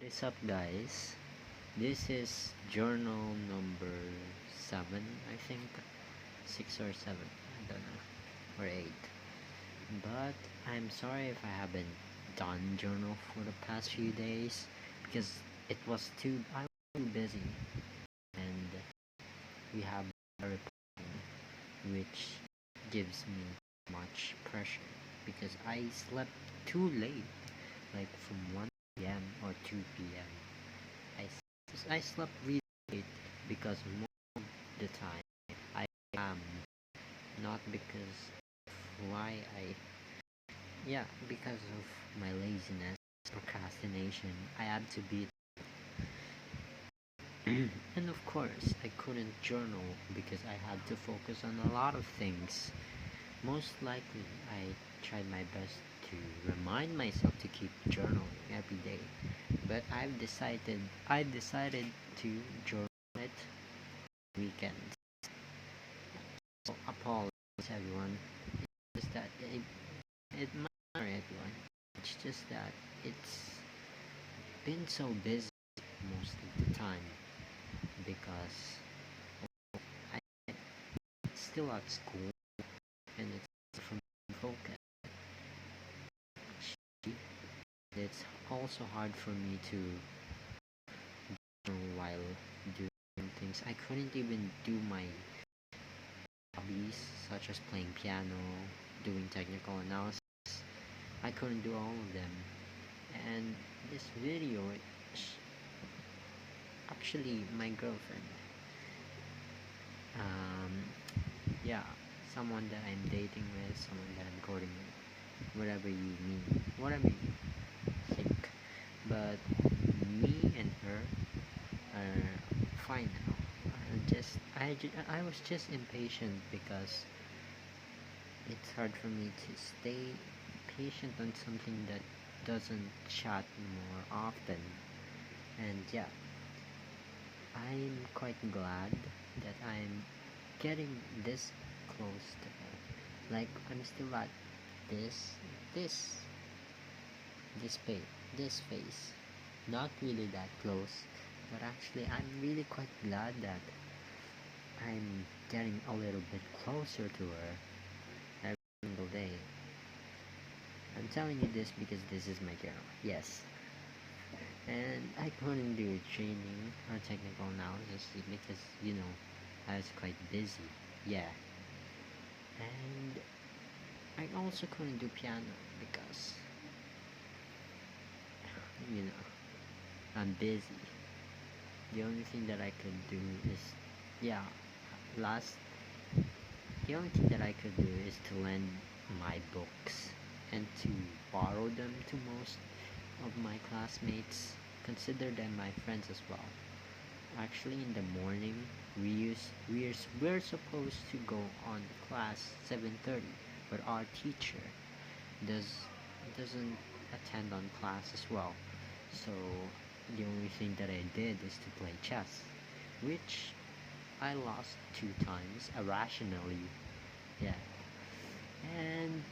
is up, guys? This is journal number 7, I think. 6 or 7, I don't know, or 8. But I'm sorry if I haven't done journal for the past few days because I was too busy, and we have a reporting which gives me much pressure because I slept too late, like from 1 p.m. or 2 p.m. I slept really late because most of the time I am, not because of why I yeah, because of my laziness, procrastination. I had to be and of course I couldn't journal because I had to focus on a lot of things. Most likely I tried my best to remind myself to keep journaling every day, but I've decided to journal it weekends. So apologies, everyone. It's just that it might not hurt everyone. It's just that it's been so busy most of the time because I'm still at school and it's from focus. It's also hard for me to journal while doing things. I couldn't even do my hobbies such as playing piano, doing technical analysis. I couldn't do all of them. And this video, actually my girlfriend, um, yeah, someone that I'm dating with, someone that I'm courting with, whatever you mean, whatever you think. But me and her are fine now. I was just impatient because it's hard for me to stay patient on something that doesn't chat more often. And yeah, I'm quite glad that I'm getting this close to her. Like I'm still at this this this phase. Not really that close, but actually I'm really quite glad that I'm getting a little bit closer to her every single day. I'm telling you this because this is my girl. Yes. And I couldn't do training or technical analysis because, I was quite busy. Yeah. And I also couldn't do piano because, you know, I'm busy. The only thing that I could do is, yeah, last, the only thing that I could do is to lend my books and to borrow them to most of my classmates. Consider them my friends as well. Actually, in the morning, we're supposed to go on class 7:30, but our teacher doesn't attend on class as well. So the only thing that I did is to play chess, which I lost 2 times irrationally. Yeah, and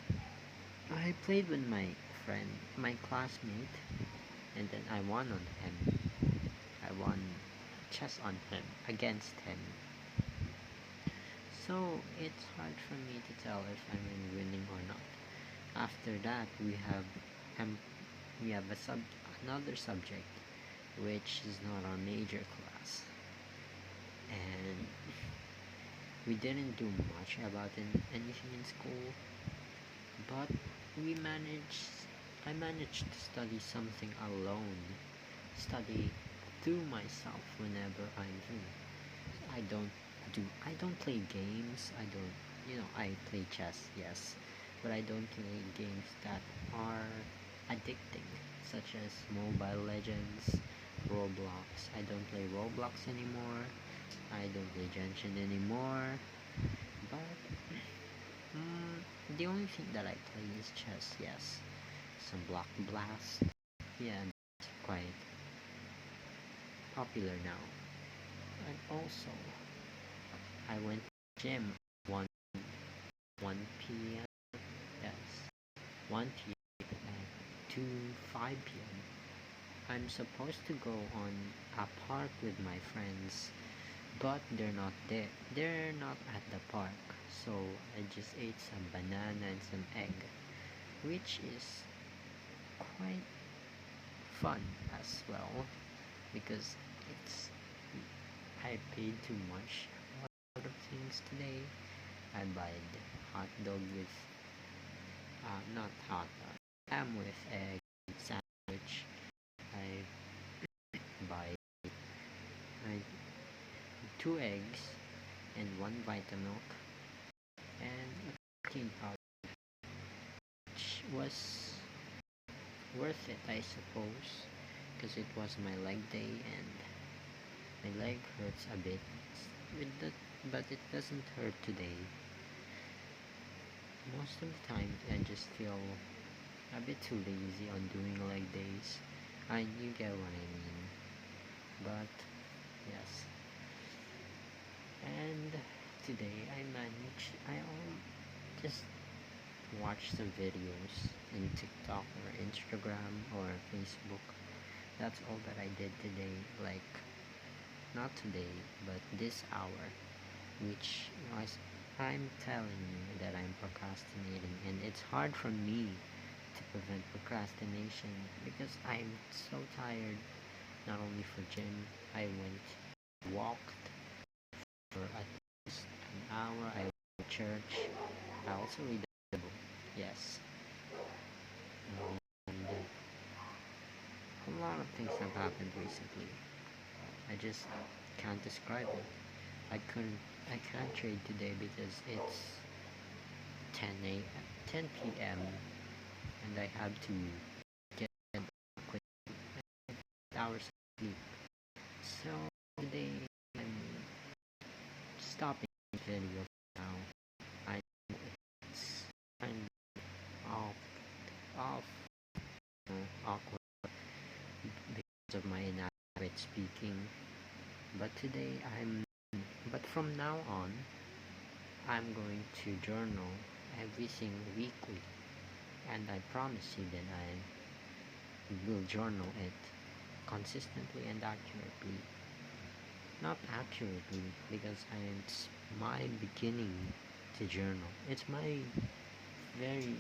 I played with my friend, my classmate, and then I won on him. I won chess on him, against him. So it's hard for me to tell if I'm winning or not. After that, um, we have another subject, which is not our major class, and we didn't do much about anything in school, but we managed. I managed to study something alone, study through myself whenever I'm free. I don't play games. I play chess, yes, but I don't play games that are addicting, such as Mobile Legends, Roblox. I don't play Roblox anymore. I don't play Genshin anymore. But the only thing that I play is chess, yes. Some Block Blast. Yeah, it's quite popular now. And also, I went to gym 1 p.m. Yes, 1 p.m. and 5 p.m. I'm supposed to go on a park with my friends, but they're not there. They're not at the park. So I just ate some banana and some egg, which is quite fun as well because it's I paid too much a lot of things today. I buy hot dog with not hot dog, ham with egg sandwich. I buy I, two eggs and one Vitamilk and a protein powder, which was worth it, I suppose, because it was my leg day and my leg hurts a bit with the, but it doesn't hurt today. Most of the time, I just feel a bit too lazy on doing leg days. You get what I mean. But yes, and today I just watched some videos in TikTok or Instagram or Facebook. That's all that I did today. Like, not today, but this hour, which was, I'm telling you that I'm procrastinating, and it's hard for me to prevent procrastination because I'm so tired. Not only for gym, I walked for at least an hour. I went to church. I also read the Bible. Yes, and a lot of things have happened recently. I just can't describe it. I can't trade today because it's 10 p.m. and I have to get quick hours of sleep. So today I'm stopping the video for now. I know it's kind of off, awkward because of my inadequate speaking. But but from now on, I'm going to journal everything weekly, and I promise you that I will journal it consistently and accurately. Not accurately because it's my beginning to journal. Very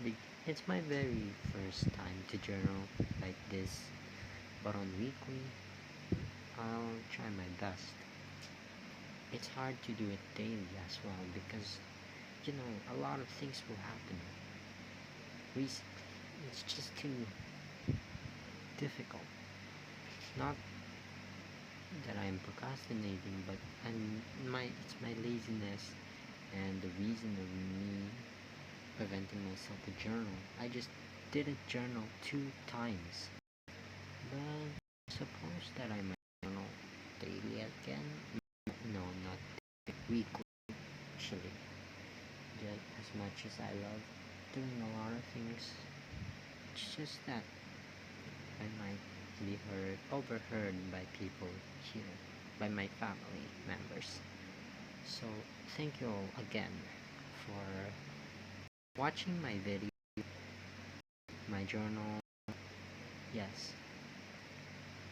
big. It's my very first time to journal like this. But on weekly, I'll try my best. It's hard to do it daily as well because a lot of things will happen recently. It's just too difficult. Not that I'm procrastinating, but it's my laziness and the reason of me preventing myself to journal. I just didn't journal 2 times. But suppose that I might journal daily again. No, not weekly actually. Just as much as I love doing a lot of things, it's just that I might be overheard by people here, by my family members. So thank you all again for watching my video, my journal. Yes,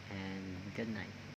and good night.